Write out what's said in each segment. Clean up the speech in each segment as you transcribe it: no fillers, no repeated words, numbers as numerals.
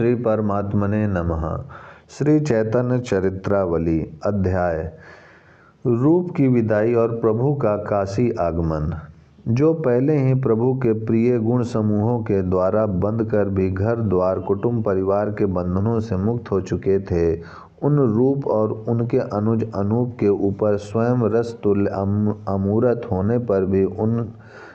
श्री परमात्मने नमः। श्री चैतन्य चरित्रावली अध्याय रूप की विदाई और प्रभु का काशी आगमन। जो पहले ही प्रभु के प्रिय गुण समूहों के द्वारा बंद कर भी घर द्वार कुटुंब परिवार के बंधनों से मुक्त हो चुके थे, उन रूप और उनके अनुज अनूप के ऊपर स्वयं रस तुल्य अमूर्त होने पर भी उन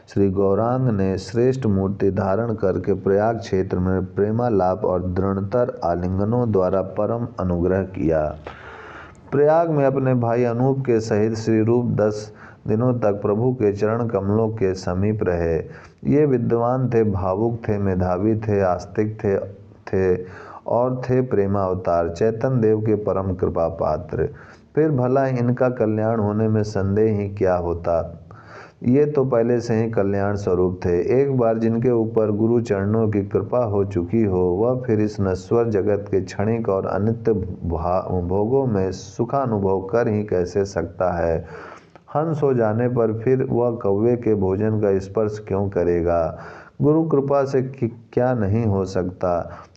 श्री गौरांग ने श्रेष्ठ मूर्ति धारण करके प्रयाग क्षेत्र में प्रेमालाप और दृढ़तर आलिंगनों द्वारा परम अनुग्रह किया। प्रयाग में अपने भाई अनूप के सहित श्री रूप 10 दिनों तक प्रभु के चरण कमलों के समीप रहे। ये विद्वान थे, भावुक थे, मेधावी थे, आस्तिक थे और थे प्रेमावतार, चैतन्य देव के परम कृपा पात्र। फिर भला इनका कल्याण होने में संदेह ही क्या होता। ये तो पहले से ही कल्याण स्वरूप थे। एक बार जिनके ऊपर गुरु चरणों की कृपा हो चुकी हो, वह फिर इस नश्वर जगत के क्षणिक और अनित्य भोगों में सुखानुभव कर ही कैसे सकता है। हंस हो जाने पर फिर वह कौवे के भोजन का स्पर्श क्यों करेगा। गुरु कृपा से क्या नहीं हो सकता।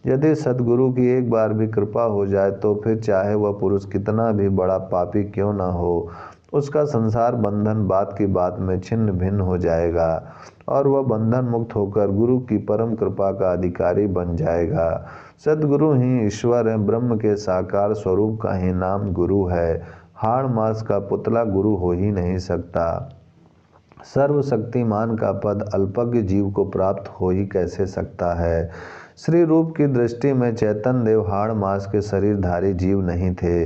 यदि सद्गुरु की एक बार भी कृपा हो जाए तो फिर चाहे वह पुरुष कितना भी बड़ा पापी क्यों न हो, उसका संसार बंधन बात की बात में छिन्न भिन्न हो जाएगा और वह बंधन मुक्त होकर गुरु की परम कृपा का अधिकारी बन जाएगा। सद्गुरु ही ईश्वर है, ब्रह्म के साकार स्वरूप का ही नाम गुरु है। हाड़ मास का पुतला गुरु हो ही नहीं सकता। सर्वशक्तिमान का पद अल्पज्ञ जीव को प्राप्त हो ही कैसे सकता है। श्री रूप की दृष्टि में चैतन्य देव हाड़ मास के शरीरधारी जीव नहीं थे।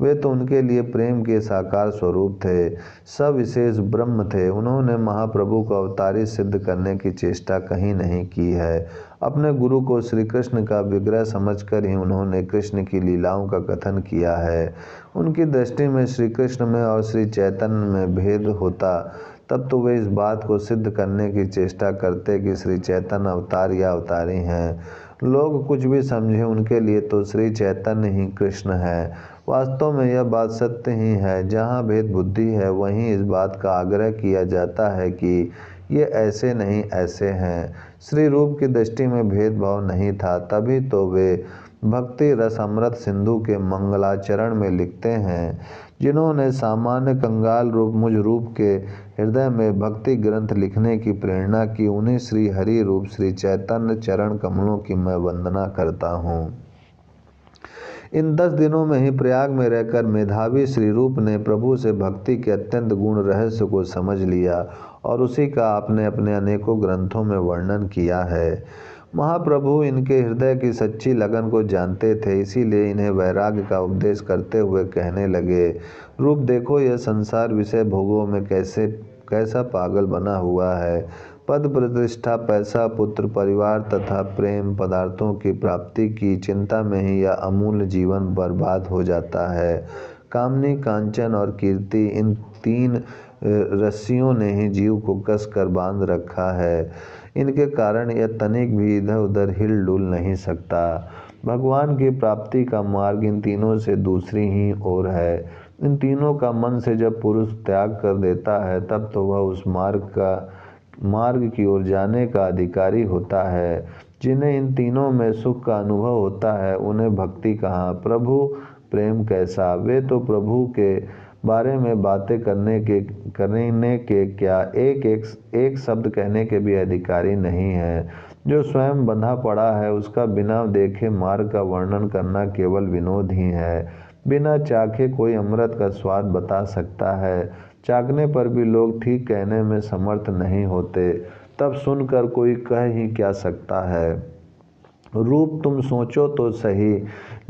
वे तो उनके लिए प्रेम के साकार स्वरूप थे, सविशेष ब्रह्म थे। उन्होंने महाप्रभु को अवतारी सिद्ध करने की चेष्टा कहीं नहीं की है। अपने गुरु को श्री कृष्ण का विग्रह समझकर ही उन्होंने कृष्ण की लीलाओं का कथन किया है। उनकी दृष्टि में श्री कृष्ण में और श्री चैतन्य में भेद होता तब तो वे इस बात को सिद्ध करने की चेष्टा करते कि श्री चैतन्य अवतार या अवतारी हैं। लोग कुछ भी समझे, उनके लिए तो श्री चैतन्य ही कृष्ण है। वास्तव में यह बात सत्य ही है। जहाँ भेद बुद्धि है वहीं इस बात का आग्रह किया जाता है कि ये ऐसे नहीं ऐसे हैं। श्री रूप की दृष्टि में भेदभाव नहीं था, तभी तो वे भक्ति रस अमृत सिंधु के मंगलाचरण में लिखते हैं, जिन्होंने सामान्य कंगाल रूप मुझ रूप के हृदय में भक्ति ग्रंथ लिखने की प्रेरणा की, उन्हीं श्री हरि रूप श्री चैतन्य चरण कमलों की मैं वंदना करता हूँ। इन 10 दिनों में ही प्रयाग में रहकर मेधावी श्री रूप ने प्रभु से भक्ति के अत्यंत गुण रहस्य को समझ लिया और उसी का आपने अपने अनेकों ग्रंथों में वर्णन किया है। महाप्रभु इनके हृदय की सच्ची लगन को जानते थे, इसीलिए इन्हें वैराग्य का उपदेश करते हुए कहने लगे, रूप देखो, यह संसार विषय भोगों में कैसा पागल बना हुआ है। पद प्रतिष्ठा, पैसा, पुत्र, परिवार तथा प्रेम पदार्थों की प्राप्ति की चिंता में ही यह अमूल्य जीवन बर्बाद हो जाता है। कामनी, कांचन और कीर्ति, इन 3 रस्सियों ने ही जीव को कस कर बांध रखा है। इनके कारण यह तनिक भी इधर उधर हिल डुल नहीं सकता। भगवान की प्राप्ति का मार्ग इन तीनों से दूसरी ही ओर है। इन तीनों का मन से जब पुरुष त्याग कर देता है तब तो वह उस मार्ग की ओर जाने का अधिकारी होता है। जिन्हें इन तीनों में सुख का अनुभव होता है उन्हें भक्ति कहाँ, प्रभु प्रेम कैसा। वे तो प्रभु के बारे में बातें करने के क्या एक शब्द कहने के भी अधिकारी नहीं है। जो स्वयं बंधा पड़ा है उसका बिना देखे मार्ग का वर्णन करना केवल विनोद ही है। बिना चाखे कोई अमृत का स्वाद बता सकता है। चाखने पर भी लोग ठीक कहने में समर्थ नहीं होते, तब सुनकर कोई कह ही क्या सकता है। रूप तुम सोचो तो सही,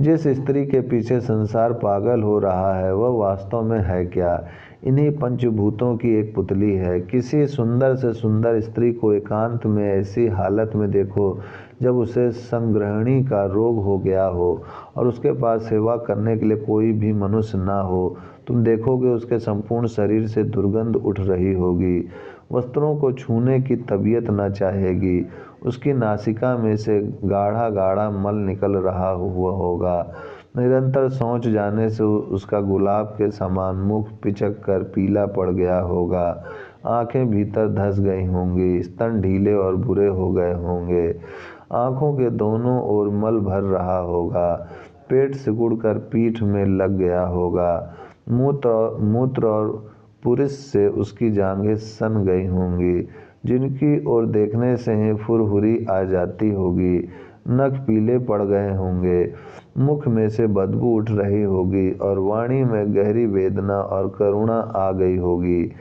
जिस स्त्री के पीछे संसार पागल हो रहा है वह वास्तव में है क्या। इन्हीं पंचभूतों की एक पुतली है। किसी सुंदर से सुंदर स्त्री को एकांत में ऐसी हालत में देखो जब उसे संग्रहणी का रोग हो गया हो और उसके पास सेवा करने के लिए कोई भी मनुष्य ना हो, तुम देखोगे उसके संपूर्ण शरीर से दुर्गंध उठ रही होगी। वस्त्रों को छूने की तबीयत न चाहेगी। उसकी नासिका में से गाढ़ा गाढ़ा मल निकल रहा हुआ होगा। निरंतर सोच जाने से उसका गुलाब के समान मुख पिचक कर पीला पड़ गया होगा। आंखें भीतर धंस गई होंगी, स्तन ढीले और बुरे हो गए होंगे। आँखों के दोनों ओर मल भर रहा होगा, पेट सिकुड़कर पीठ में लग गया होगा, मूत्र और पुरुष से उसकी जांघें सन गई होंगी, जिनकी ओर देखने से ही फुरहुरी आ जाती होगी, नख पीले पड़ गए होंगे, मुख में से बदबू उठ रही होगी और वाणी में गहरी वेदना और करुणा आ गई होगी।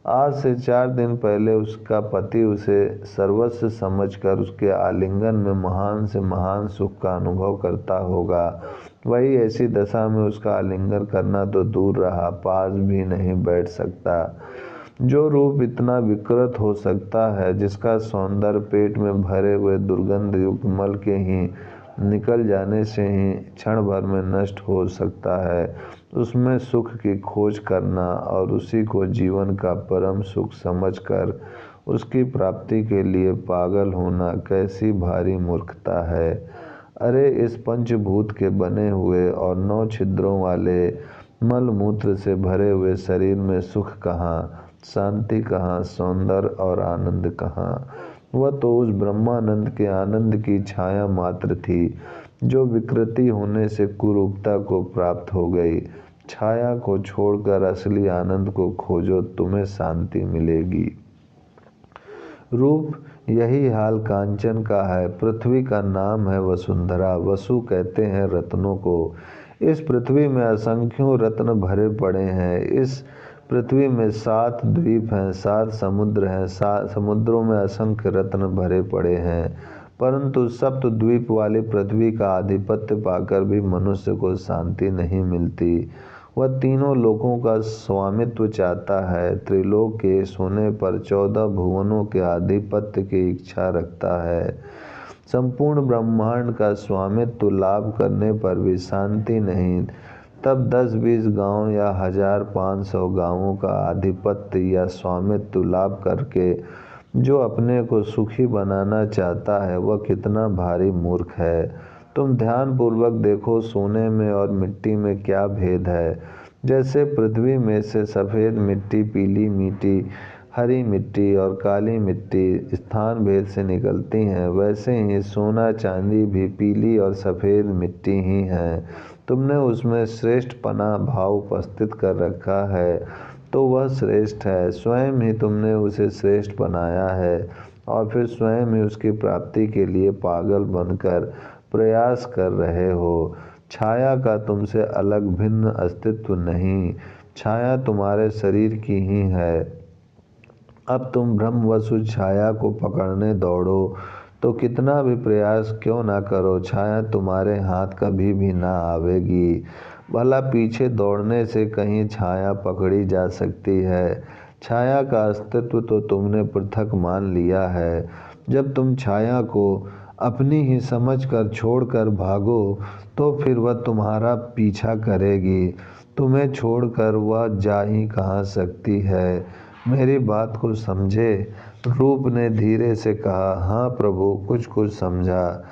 आज से 4 दिन पहले उसका पति उसे सर्वस्व समझकर उसके आलिंगन में महान से महान सुख का अनुभव करता होगा। वही ऐसी दशा में उसका आलिंगन करना तो दूर रहा, पास भी नहीं बैठ सकता। जो रूप इतना विकृत हो सकता है, जिसका सौंदर्य पेट में भरे हुए दुर्गंध युक्त मल के ही निकल जाने से ही क्षण भर में नष्ट हो सकता है, उसमें सुख की खोज करना और उसी को जीवन का परम सुख समझकर उसकी प्राप्ति के लिए पागल होना कैसी भारी मूर्खता है। अरे इस पंचभूत के बने हुए और 9 छिद्रों वाले मल मूत्र से भरे हुए शरीर में सुख कहाँ, शांति कहाँ, सौंदर्य और आनंद कहाँ। वह तो उस ब्रह्मानंद के आनंद की छाया मात्र थी, जो विकृति होने से कुरूपता को प्राप्त हो गई। छाया को छोड़कर असली आनंद को खोजो, तुम्हें शांति मिलेगी। रूप यही हाल कांचन का है। पृथ्वी का नाम है वसुंधरा, वसु कहते हैं रत्नों को। इस पृथ्वी में असंख्यों रत्न भरे पड़े हैं। इस पृथ्वी में 7 द्वीप हैं, 7 समुद्र हैं, 7 समुद्रों में असंख्य रत्न भरे पड़े हैं, परंतु सप्त द्वीप वाली पृथ्वी का आधिपत्य पाकर भी मनुष्य को शांति नहीं मिलती। वह तीनों लोकों का स्वामित्व चाहता है, त्रिलोक के सोने पर 14 भुवनों के आधिपत्य की इच्छा रखता है। संपूर्ण ब्रह्मांड का स्वामित्व लाभ करने पर भी शांति नहीं, तब 10-20 गांव या 1500 गांवों का आधिपत्य या स्वामित्व लाभ करके जो अपने को सुखी बनाना चाहता है, वह कितना भारी मूर्ख है। तुम ध्यान पूर्वक देखो, सोने में और मिट्टी में क्या भेद है। जैसे पृथ्वी में से सफ़ेद मिट्टी, पीली मिट्टी, हरी मिट्टी और काली मिट्टी स्थान भेद से निकलती हैं, वैसे ही सोना चांदी भी पीली और सफ़ेद मिट्टी ही हैं। तुमने उसमें श्रेष्ठपना भाव उपस्थित कर रखा है, तो वह श्रेष्ठ है। स्वयं ही तुमने उसे श्रेष्ठ बनाया है और फिर स्वयं ही उसकी प्राप्ति के लिए पागल बनकर प्रयास कर रहे हो। छाया का तुमसे अलग भिन्न अस्तित्व नहीं, छाया तुम्हारे शरीर की ही है। अब तुम ब्रह्मवसु छाया को पकड़ने दौड़ो तो कितना भी प्रयास क्यों ना करो, छाया तुम्हारे हाथ कभी भी ना आवेगी। भला पीछे दौड़ने से कहीं छाया पकड़ी जा सकती है? छाया का अस्तित्व तो तुमने पृथक मान लिया है। जब तुम छाया को अपनी ही समझकर छोड़कर भागो, तो फिर वह तुम्हारा पीछा करेगी। तुम्हें छोड़कर वह जा ही कहाँ सकती है। मेरी बात को समझे? रूप ने धीरे से कहा, हाँ प्रभु, कुछ समझा।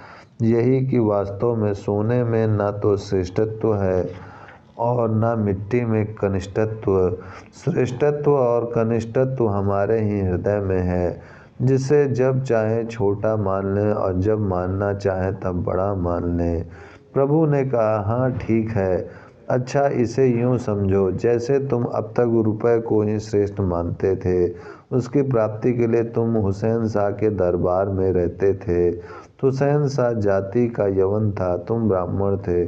यही कि वास्तव में सोने में ना तो श्रेष्ठत्व है और ना मिट्टी में कनिष्ठत्व। श्रेष्ठत्व और कनिष्ठत्व हमारे ही हृदय में है, जिसे जब चाहे छोटा मान लें और जब मानना चाहे तब बड़ा मान लें। प्रभु ने कहा, हाँ ठीक है। अच्छा, इसे यूँ समझो, जैसे तुम अब तक रुपए को ही श्रेष्ठ मानते थे। उसकी प्राप्ति के लिए तुम हुसैन शाह के दरबार में रहते थे। हुसैन शाह जाति का यवन था, तुम ब्राह्मण थे।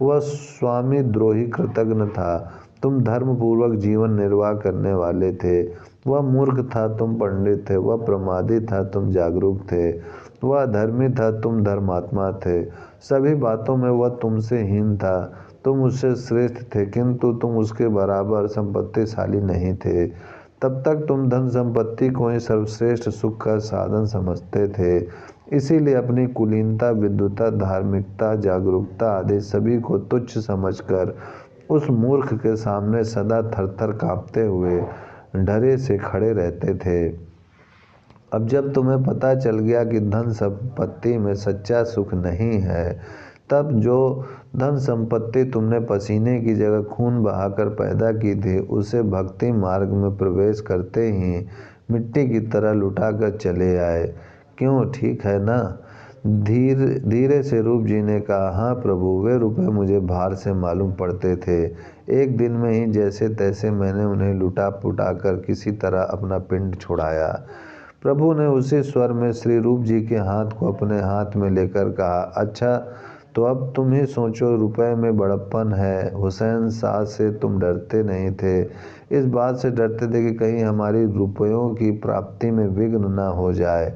वह स्वामी द्रोही कृतघ्न था, तुम धर्मपूर्वक जीवन निर्वाह करने वाले थे। वह मूर्ख था, तुम पंडित थे। वह प्रमादी था, तुम जागरूक थे। वह अधर्मी था, तुम धर्मात्मा थे। सभी बातों में वह तुमसे हीन था, तुम उससे श्रेष्ठ थे, किंतु तुम उसके बराबर संपत्तिशाली नहीं थे। तब तक तुम धन संपत्ति को ही सर्वश्रेष्ठ सुख का साधन समझते थे। इसीलिए अपनी कुलीनता, विद्वता, धार्मिकता, जागरूकता आदि सभी को तुच्छ समझकर उस मूर्ख के सामने सदा थर-थर काँपते हुए डरे से खड़े रहते थे। अब जब तुम्हें पता चल गया कि धन संपत्ति में सच्चा सुख नहीं है, तब जो धन संपत्ति तुमने पसीने की जगह खून बहाकर पैदा की थी, उसे भक्ति मार्ग में प्रवेश करते ही मिट्टी की तरह लुटाकर चले आए। क्यों, ठीक है ना? धीरे से रूप जी ने कहा, हाँ प्रभु, वे रुपए मुझे बाहर से मालूम पड़ते थे। एक दिन में ही जैसे तैसे मैंने उन्हें लुटा पुटा कर किसी तरह अपना पिंड छुड़ाया। प्रभु ने उसी स्वर में श्री रूप जी के हाथ को अपने हाथ में लेकर कहा, अच्छा तो अब तुम ही सोचो, रुपए में बड़प्पन है। हुसैन शाह से तुम डरते नहीं थे, इस बात से डरते थे कि कहीं हमारी रुपयों की प्राप्ति में विघ्न न हो जाए।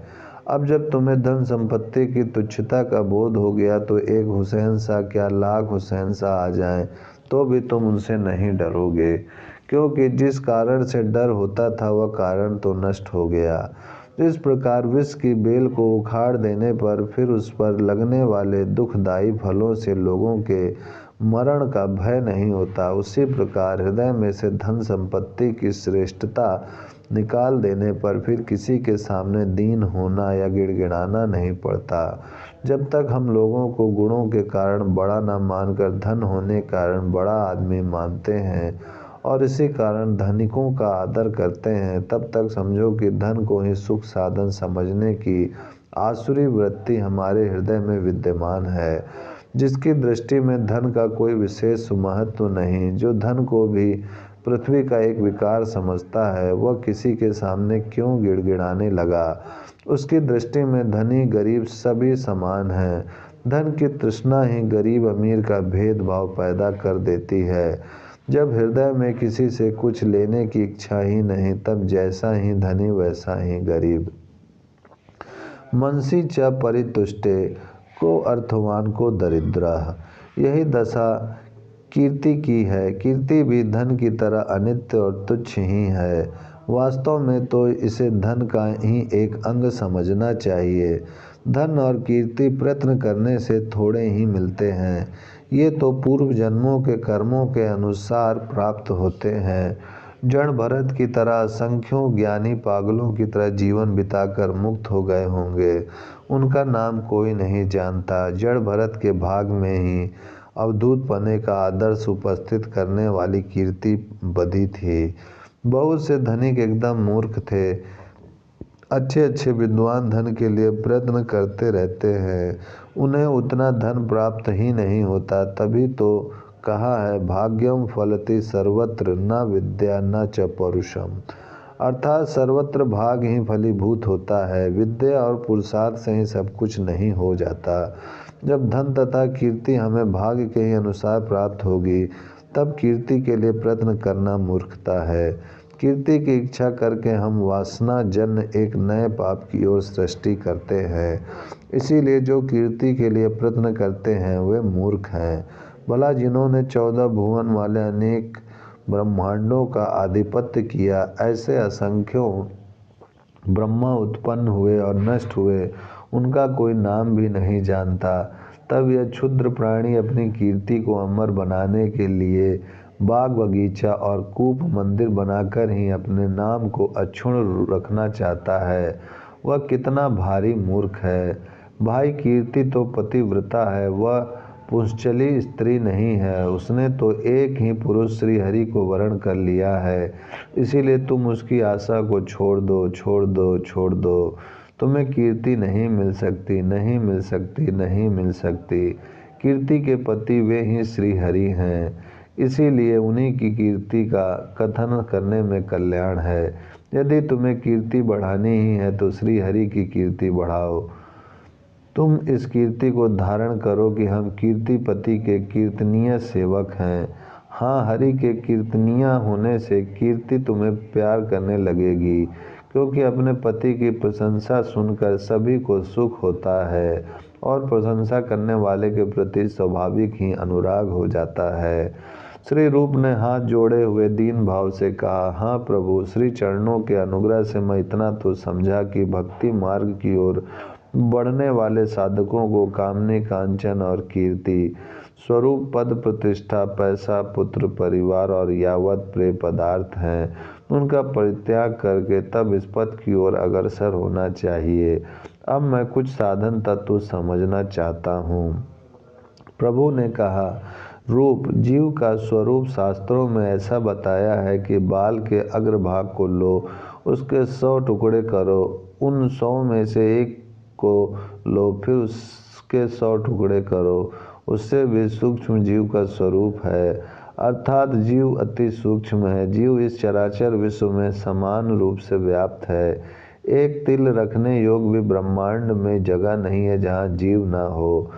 अब जब तुम्हें धन संपत्ति की तुच्छता का बोध हो गया तो एक हुसैन शाह क्या, लाख हुसैन शाह आ जाएं तो भी तुम उनसे नहीं डरोगे, क्योंकि जिस कारण से डर होता था वह कारण तो नष्ट हो गया। इस प्रकार विष की बेल को उखाड़ देने पर फिर उस पर लगने वाले दुखदायी फलों से लोगों के मरण का भय नहीं होता, उसी प्रकार हृदय में से धन संपत्ति की श्रेष्ठता निकाल देने पर फिर किसी के सामने दीन होना या गिड़गिड़ाना नहीं पड़ता। जब तक हम लोगों को गुणों के कारण बड़ा न मानकर धन होने के कारण बड़ा आदमी मानते हैं और इसी कारण धनिकों का आदर करते हैं, तब तक समझो कि धन को ही सुख साधन समझने की आसुरी वृत्ति हमारे हृदय में विद्यमान है। जिसकी दृष्टि में धन का कोई विशेष महत्व नहीं, जो धन को भी पृथ्वी का एक विकार समझता है, वह किसी के सामने क्यों गिड़गिड़ाने लगा। उसकी दृष्टि में धनी गरीब सभी समान हैं। धन की तृष्णा ही गरीब अमीर का भेदभाव पैदा कर देती है। जब हृदय में किसी से कुछ लेने की इच्छा ही नहीं, तब जैसा ही धनी वैसा ही गरीब। मनसी च परितुष्टे को अर्थवान को दरिद्र, यही दशा कीर्ति की है। कीर्ति भी धन की तरह अनित्य और तुच्छ ही है। वास्तव में तो इसे धन का ही एक अंग समझना चाहिए। धन और कीर्ति प्रयत्न करने से थोड़े ही मिलते हैं, ये तो पूर्व जन्मों के कर्मों के अनुसार प्राप्त होते हैं। जड़ भरत की तरह असंख्यों ज्ञानी पागलों की तरह जीवन बिताकर मुक्त हो गए होंगे, उनका नाम कोई नहीं जानता। जड़ भरत के भाग में ही अवधूत पने का आदर्श उपस्थित करने वाली कीर्ति बधी थी। बहुत से धनिक एकदम मूर्ख थे। अच्छे विद्वान धन के लिए प्रयत्न करते रहते हैं, उन्हें उतना धन प्राप्त ही नहीं होता। तभी तो कहा है, भाग्यम फलति सर्वत्र न विद्या न च पौरुषम, अर्थात सर्वत्र भाग ही फलीभूत होता है, विद्या और पुरुषार्थ से ही सब कुछ नहीं हो जाता। जब धन तथा कीर्ति हमें भाग्य के ही अनुसार प्राप्त होगी, तब कीर्ति के लिए प्रयत्न करना मूर्खता है। कीर्ति की इच्छा करके हम वासना जन्य एक नए पाप की ओर सृष्टि करते हैं। इसीलिए जो कीर्ति के लिए प्रयत्न करते हैं वे मूर्ख हैं। भला जिन्होंने 14 भुवन वाले अनेक ब्रह्मांडों का आधिपत्य किया, ऐसे असंख्यों ब्रह्मा उत्पन्न हुए और नष्ट हुए, उनका कोई नाम भी नहीं जानता। तब यह क्षुद्र प्राणी अपनी कीर्ति को अमर बनाने के लिए बाग बगीचा और कूप मंदिर बनाकर ही अपने नाम को अक्षुण्ण रखना चाहता है। वह कितना भारी मूर्ख है। भाई, कीर्ति तो पतिव्रता है, वह पुंसचली स्त्री नहीं है। उसने तो एक ही पुरुष श्री हरि को वरण कर लिया है। इसीलिए तुम उसकी आशा को छोड़ दो, छोड़ दो, छोड़ दो। तुम्हें कीर्ति नहीं मिल सकती, नहीं मिल सकती, नहीं मिल सकती। कीर्ति के पति वे ही श्री हरि हैं। इसीलिए उन्हीं की कीर्ति का कथन करने में कल्याण है। यदि तुम्हें कीर्ति बढ़ानी ही है तो श्री हरि की कीर्ति बढ़ाओ। तुम इस कीर्ति को धारण करो कि हम कीर्तिपति के कीर्तनीय सेवक हैं। हाँ, हरि के कीर्तनीय होने से कीर्ति तुम्हें प्यार करने लगेगी, क्योंकि अपने पति की प्रशंसा सुनकर सभी को सुख होता है और प्रशंसा करने वाले के प्रति स्वाभाविक ही अनुराग हो जाता है। श्री रूप ने हाथ जोड़े हुए दीन भाव से कहा, हाँ प्रभु, श्री चरणों के अनुग्रह से मैं इतना तो समझा कि भक्ति मार्ग की ओर बढ़ने वाले साधकों को कामने कांचन और कीर्ति स्वरूप पद प्रतिष्ठा, पैसा, पुत्र, परिवार और यावत प्रिय पदार्थ हैं, उनका परित्याग करके तब इस पद की ओर अग्रसर होना चाहिए। अब मैं कुछ साधन तत्व समझना चाहता हूँ। प्रभु ने कहा, रूप, जीव का स्वरूप शास्त्रों में ऐसा बताया है कि बाल के अग्रभाग को लो, उसके 100 टुकड़े करो, उन 100 में से एक को लो, फिर उसके 100 टुकड़े करो। उससे भी सूक्ष्म जीव का स्वरूप है, अर्थात जीव अति सूक्ष्म है। जीव इस चराचर विश्व में समान रूप से व्याप्त है। एक तिल रखने योग्य भी ब्रह्मांड में जगह नहीं है जहाँ जीव न हो।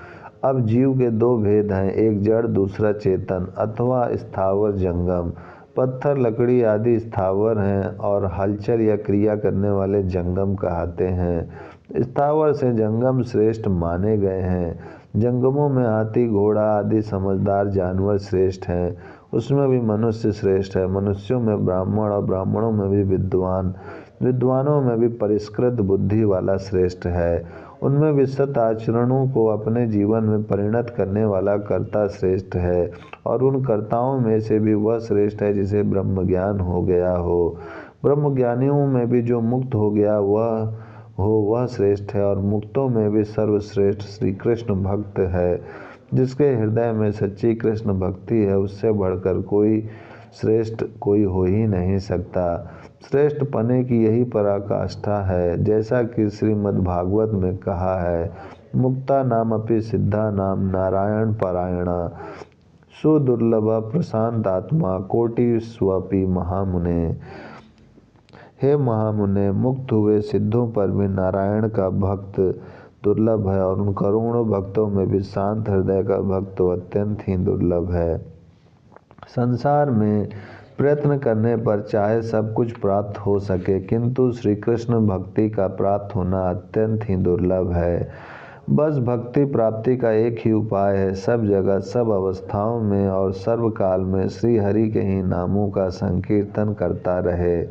अब जीव के दो भेद हैं, एक जड़ दूसरा चेतन अथवा स्थावर जंगम। पत्थर लकड़ी आदि स्थावर हैं और हलचल या क्रिया करने वाले जंगम कहलाते हैं। स्थावर से जंगम श्रेष्ठ माने गए हैं। जंगमों में हाथी घोड़ा आदि समझदार जानवर श्रेष्ठ हैं, उसमें भी मनुष्य श्रेष्ठ है। मनुष्यों में ब्राह्मण और ब्राह्मणों में भी विद्वान, विद्वानों में भी परिष्कृत बुद्धि वाला श्रेष्ठ है। उनमें भी सत आचरणों को अपने जीवन में परिणत करने वाला कर्ता श्रेष्ठ है, और उन कर्ताओं में से भी वह श्रेष्ठ है जिसे ब्रह्म ज्ञान हो गया हो। ब्रह्मज्ञानियों में भी जो मुक्त हो गया वह श्रेष्ठ है, और मुक्तों में भी सर्वश्रेष्ठ श्री कृष्ण भक्त है। जिसके हृदय में सच्ची कृष्ण भक्ति है, उससे बढ़कर कोई श्रेष्ठ कोई हो ही नहीं सकता। श्रेष्ठ पने की यही पराकाष्ठा है, जैसा कि श्रीमद् भागवत में कहा है, मुक्ता नाम अपि सिद्धा नाम नारायण परायणा सुदुर्लभ प्रशांत आत्मा कोटि स्वपि महामुने। हे महामुने, मुक्त हुए सिद्धों पर भी नारायण का भक्त दुर्लभ है, और उन करोड़ों भक्तों में भी शांत हृदय का भक्त अत्यंत ही दुर्लभ है। संसार में प्रयत्न करने पर चाहे सब कुछ प्राप्त हो सके, किंतु श्री कृष्ण भक्ति का प्राप्त होना अत्यंत ही दुर्लभ है। बस भक्ति प्राप्ति का एक ही उपाय है, सब जगह सब अवस्थाओं में और सर्वकाल में श्री हरि के ही नामों का संकीर्तन करता रहे।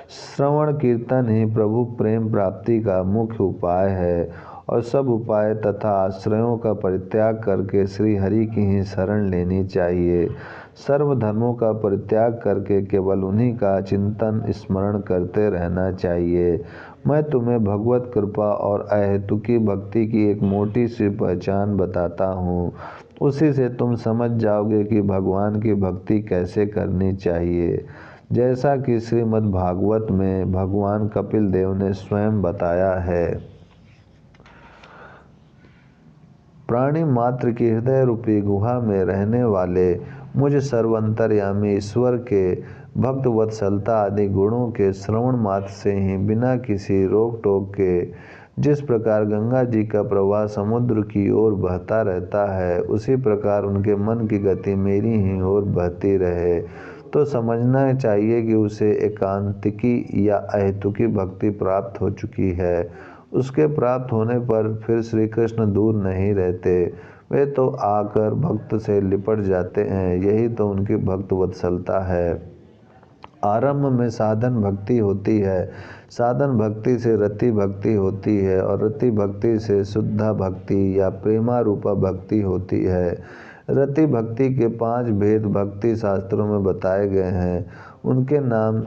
श्रवण कीर्तन ही प्रभु प्रेम प्राप्ति का मुख्य उपाय है, और सब उपाय तथा आश्रयों का परित्याग करके श्री हरि की ही शरण लेनी चाहिए। सर्व धर्मों का परित्याग करके केवल उन्हीं का चिंतन स्मरण करते रहना चाहिए। मैं तुम्हें भगवत कृपा और अहेतुकी भक्ति की एक मोटी सी पहचान बताता हूँ, उसी से तुम समझ जाओगे कि भगवान की भक्ति कैसे करनी चाहिए। जैसा कि श्रीमद् भागवत में भगवान कपिल देव ने स्वयं बताया है, प्राणी मात्र की हृदय रूपी गुहा में रहने वाले मुझ सर्वंतर्यामी ईश्वर के भक्त वत्सलता आदि गुणों के श्रवण मात्र से ही बिना किसी रोक टोक के जिस प्रकार गंगा जी का प्रवाह समुद्र की ओर बहता रहता है, उसी प्रकार उनके मन की गति मेरी ही ओर बहती रहे, तो समझना चाहिए कि उसे एकांतिकी या अहेतुकी भक्ति प्राप्त हो चुकी है। उसके प्राप्त होने पर फिर श्री कृष्ण दूर नहीं रहते, वे तो आकर भक्त से लिपट जाते हैं। यही तो उनकी भक्त वत्सलता है। आरंभ में साधन भक्ति होती है, साधन भक्ति से रति भक्ति होती है, और रति भक्ति से शुद्धा भक्ति या प्रेमारूपा भक्ति होती है। रति भक्ति के 5 भेद भक्ति शास्त्रों में बताए गए हैं। उनके नाम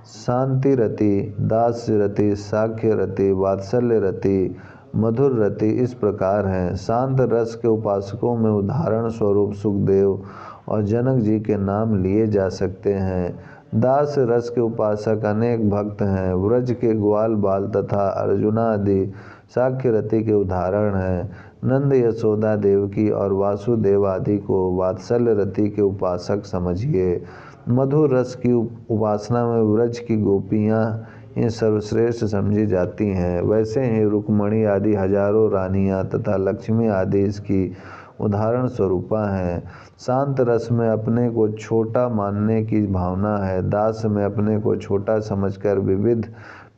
शांति रति, दास्य रति, साख्य रति, वात्सल्य रति, मधुर रति इस प्रकार हैं। शांत रस के उपासकों में उदाहरण स्वरूप सुखदेव और जनक जी के नाम लिए जा सकते हैं। दास रस के उपासक अनेक भक्त हैं। व्रज के ग्वाल बाल तथा अर्जुना आदि साख्य रति के उदाहरण हैं। नंद यशोदा देवकी और वासुदेव आदि को वात्सल्य रति के उपासक समझिए। मधुर रस की उपासना में व्रज की गोपियाँ ये सर्वश्रेष्ठ समझी जाती हैं। वैसे ही रुक्मणी आदि हजारों रानियाँ तथा लक्ष्मी आदि इसकी उदाहरण स्वरूपा हैं। शांत रस में अपने को छोटा मानने की भावना है। दास में अपने को छोटा समझकर विविध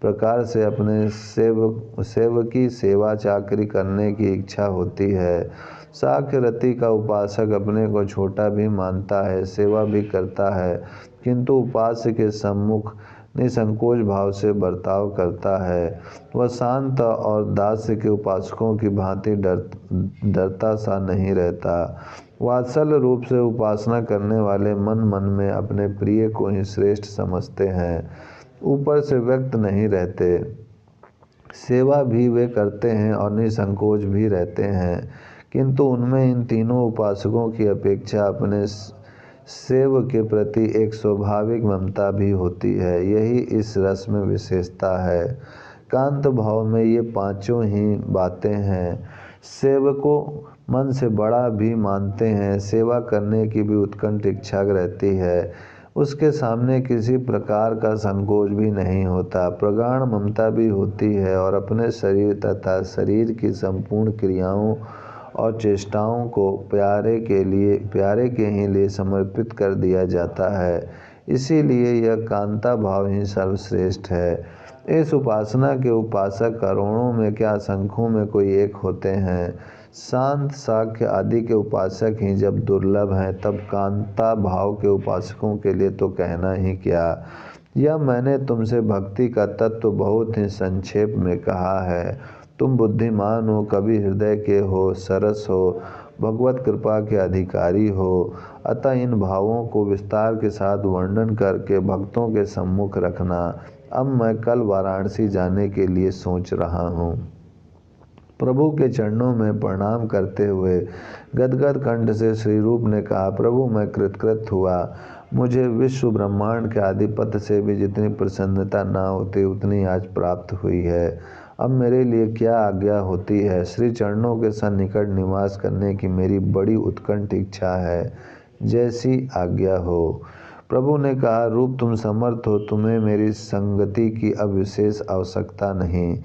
प्रकार से अपने सेवकी सेवा चाकरी करने की इच्छा होती है। साख्य रति का उपासक अपने को छोटा भी मानता है, सेवा भी करता है, किंतु उपास्य के सम्मुख निसंकोच भाव से बर्ताव करता है। वह शांत और दास्य के उपासकों की भांति डरता सा नहीं रहता। वात्सल्य रूप से उपासना करने वाले मन मन में अपने प्रिय को ही श्रेष्ठ समझते हैं, ऊपर से व्यक्त नहीं रहते। सेवा भी वे करते हैं और निसंकोच भी रहते हैं, किंतु उनमें इन तीनों उपासकों की अपेक्षा अपने सेव के प्रति एक स्वाभाविक ममता भी होती है। यही इस रस में विशेषता है। कांत भाव में ये पांचों ही बातें हैं। सेवकों मन से बड़ा भी मानते हैं, सेवा करने की भी उत्कंठ इच्छा रहती है, उसके सामने किसी प्रकार का संकोच भी नहीं होता, प्रगाढ़ ममता भी होती है और अपने शरीर तथा शरीर की संपूर्ण क्रियाओं और चेष्टाओं को प्यारे के ही लिए समर्पित कर दिया जाता है। इसीलिए यह कांता भाव ही सर्वश्रेष्ठ है। इस उपासना के उपासक करोड़ों में क्या संख्यों में कोई एक होते हैं। शांत साख्य आदि के उपासक ही जब दुर्लभ हैं, तब कांता भाव के उपासकों के लिए तो कहना ही क्या। यह मैंने तुमसे भक्ति का तत्व बहुत ही संक्षेप में कहा है। तुम बुद्धिमान हो, कवि हृदय के हो, सरस हो, भगवत कृपा के अधिकारी हो, अतः इन भावों को विस्तार के साथ वर्णन करके भक्तों के सम्मुख रखना। अब मैं कल वाराणसी जाने के लिए सोच रहा हूँ। प्रभु के चरणों में प्रणाम करते हुए गदगद कंठ से श्री रूप ने कहा, प्रभु मैं कृतकृत हुआ। मुझे विश्व ब्रह्मांड के आधिपत्य से भी जितनी प्रसन्नता ना होती उतनी आज प्राप्त हुई है। अब मेरे लिए क्या आज्ञा होती है। श्री चरणों के सन्निकट निवास करने की मेरी बड़ी उत्कंठ इच्छा है, जैसी आज्ञा हो। प्रभु ने कहा, रूप तुम समर्थ हो, तुम्हें मेरी संगति की अब विशेष आवश्यकता नहीं।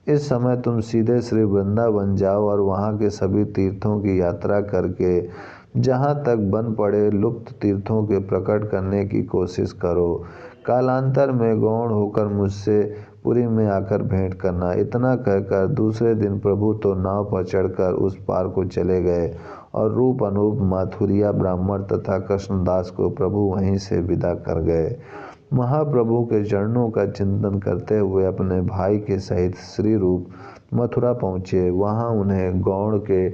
इस समय तुम सीधे श्री वृंदावन जाओ और वहाँ के सभी तीर्थों की यात्रा करके जहाँ तक बन पड़े लुप्त तीर्थों के प्रकट करने की कोशिश करो। कालांतर में गौण होकर मुझसे पुरी में आकर भेंट करना। इतना कहकर दूसरे दिन प्रभु तो नाव पर चढ़कर उस पार को चले गए और रूप अनूप माथुरिया ब्राह्मण तथा कृष्णदास को प्रभु वहीं से विदा कर गए। महाप्रभु के चरणों का चिंतन करते हुए अपने भाई के सहित श्री रूप मथुरा पहुँचे। वहाँ उन्हें गौड़ के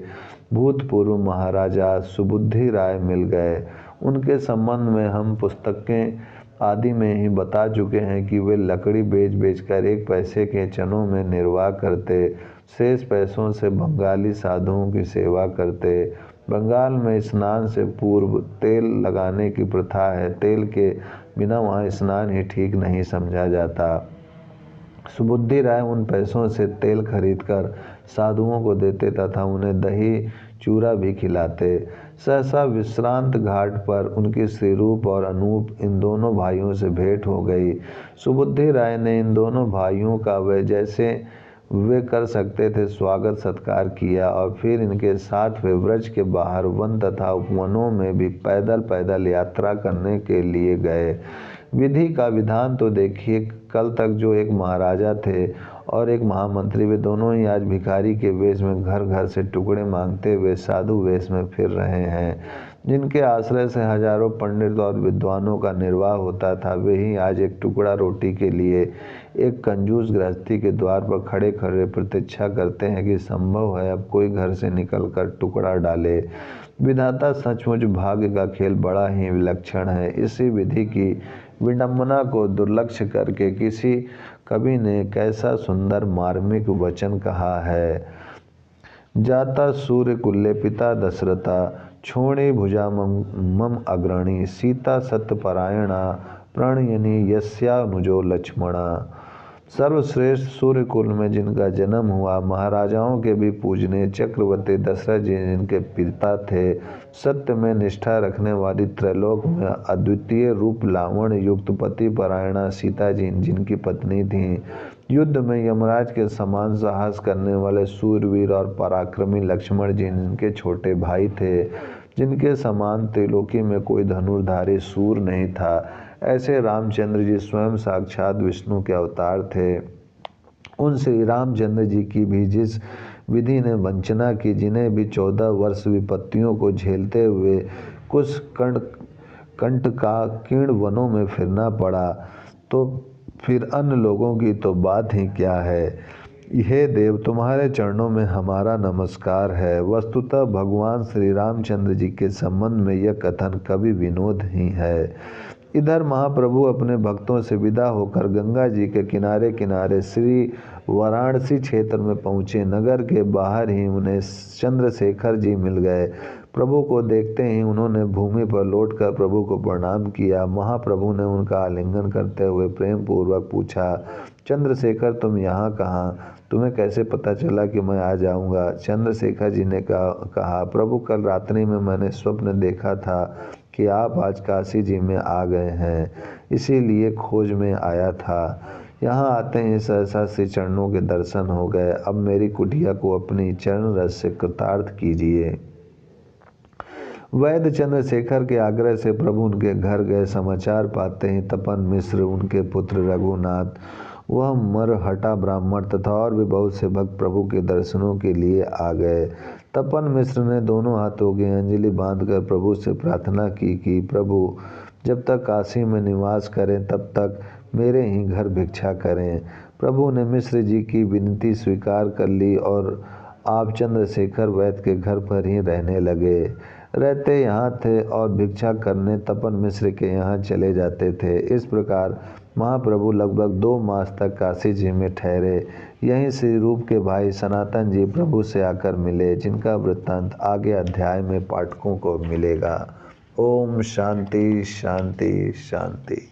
भूतपूर्व महाराजा सुबुद्धि राय मिल गए। उनके संबंध में हम पुस्तकें आदि में ही बता चुके हैं कि वे लकड़ी बेच-बेचकर 1 पैसे के चनों में निर्वाह करते, शेष पैसों से बंगाली साधुओं की सेवा करते। बंगाल में स्नान से पूर्व तेल लगाने की प्रथा है, तेल के बिना वहाँ स्नान ही ठीक नहीं समझा जाता। सुबुद्धि राय उन पैसों से तेल खरीदकर साधुओं को देते तथा उन्हें दही चूरा भी खिलाते। सहसा विश्रांत घाट पर उनकी श्री रूप और अनूप इन दोनों भाइयों से भेंट हो गई। सुबुद्धि राय ने इन दोनों भाइयों का वे जैसे वे कर सकते थे स्वागत सत्कार किया और फिर इनके साथ वे ब्रज के बाहर वन तथा उपवनों में भी पैदल यात्रा करने के लिए गए। विधि का विधान तो देखिए, कल तक जो एक महाराजा थे और एक महामंत्री, वे दोनों ही आज भिखारी के वेश में घर घर से टुकड़े मांगते हुए साधु वेश में फिर रहे हैं। जिनके आश्रय से हजारों पंडित और विद्वानों का निर्वाह होता था, वे ही आज एक टुकड़ा रोटी के लिए एक कंजूस गृहस्थी के द्वार पर खड़े खड़े प्रतीक्षा करते हैं कि संभव है अब कोई घर से निकलकर टुकड़ा डाले। विधाता सचमुच भाग्य का खेल बड़ा ही विलक्षण है। इसी विधि की विडंबना को दुर्लक्ष्य करके किसी कवि ने कैसा सुंदर मार्मिक वचन कहा है। जाता सूर्य कुल्ले पिता दशरथा, छोड़े भुजा मम अग्रणी, सीता सत्यपरायणा, प्रणयनी यस्यानुजो लक्ष्मणा। सर्वश्रेष्ठ सूर्य कुल में जिनका जन्म हुआ, महाराजाओं के भी पूजने चक्रवर्ती दशरथ जी जिनके पिता थे, सत्य में निष्ठा रखने वाली त्रैलोक में अद्वितीय रूप लावण्य युक्त पति परायणा सीता जी जिनकी पत्नी थीं, युद्ध में यमराज के समान साहस करने वाले सूरवीर और पराक्रमी लक्ष्मण जी जिनके छोटे भाई थे, जिनके समान त्रिलोकी में कोई धनुर्धारी सूर नहीं था, ऐसे रामचंद्र जी स्वयं साक्षात विष्णु के अवतार थे। उन श्री रामचंद्र जी की भी जिस विधि ने वंचना की, जिन्हें भी 14 वर्ष विपत्तियों को झेलते हुए कुछ कंटकाकीर्ण वनों में फिरना पड़ा, तो फिर अन्य लोगों की तो बात ही क्या है। हे देव, तुम्हारे चरणों में हमारा नमस्कार है। वस्तुतः भगवान श्री रामचंद्र जी के संबंध में यह कथन कवि विनोद ही है। इधर महाप्रभु अपने भक्तों से विदा होकर गंगा जी के किनारे किनारे श्री वाराणसी क्षेत्र में पहुँचे। नगर के बाहर ही उन्हें चंद्रशेखर जी मिल गए। प्रभु को देखते ही उन्होंने भूमि पर लौटकर प्रभु को प्रणाम किया। महाप्रभु ने उनका आलिंगन करते हुए प्रेम पूर्वक पूछा, चंद्रशेखर तुम यहाँ कहाँ? तुम्हें कैसे पता चला कि मैं आ जाऊँगा? चंद्रशेखर जी ने कहा, प्रभु कल रात्रि में मैंने स्वप्न देखा था कि आप आज काशी जी में आ गए हैं, इसीलिए खोज में आया था। यहाँ आते ही सहसा श्री चरणों के दर्शन हो गए। अब मेरी कुटिया को अपनी चरण रस से कृतार्थ कीजिए। वैद्य चंद्रशेखर के आग्रह से प्रभु उनके घर गए। समाचार पाते ही तपन मिश्र, उनके पुत्र रघुनाथ, वह मरहटा ब्राह्मण तथा और भी बहुत से भक्त प्रभु के दर्शनों के लिए आ गए। तपन मिश्र ने दोनों हाथों की अंजलि बांधकर प्रभु से प्रार्थना की कि प्रभु जब तक काशी में निवास करें तब तक मेरे ही घर भिक्षा करें। प्रभु ने मिश्र जी की विनती स्वीकार कर ली और आप चंद्रशेखर वैद्य के घर पर ही रहने लगे। रहते यहाँ थे और भिक्षा करने तपन मिश्र के यहाँ चले जाते थे। इस प्रकार महाप्रभु लगभग 2 मास तक काशी जी में ठहरे। यहीं श्री रूप के भाई सनातन जी प्रभु से आकर मिले, जिनका वृत्तांत आगे अध्याय में पाठकों को मिलेगा। ओम शांति शांति शांति।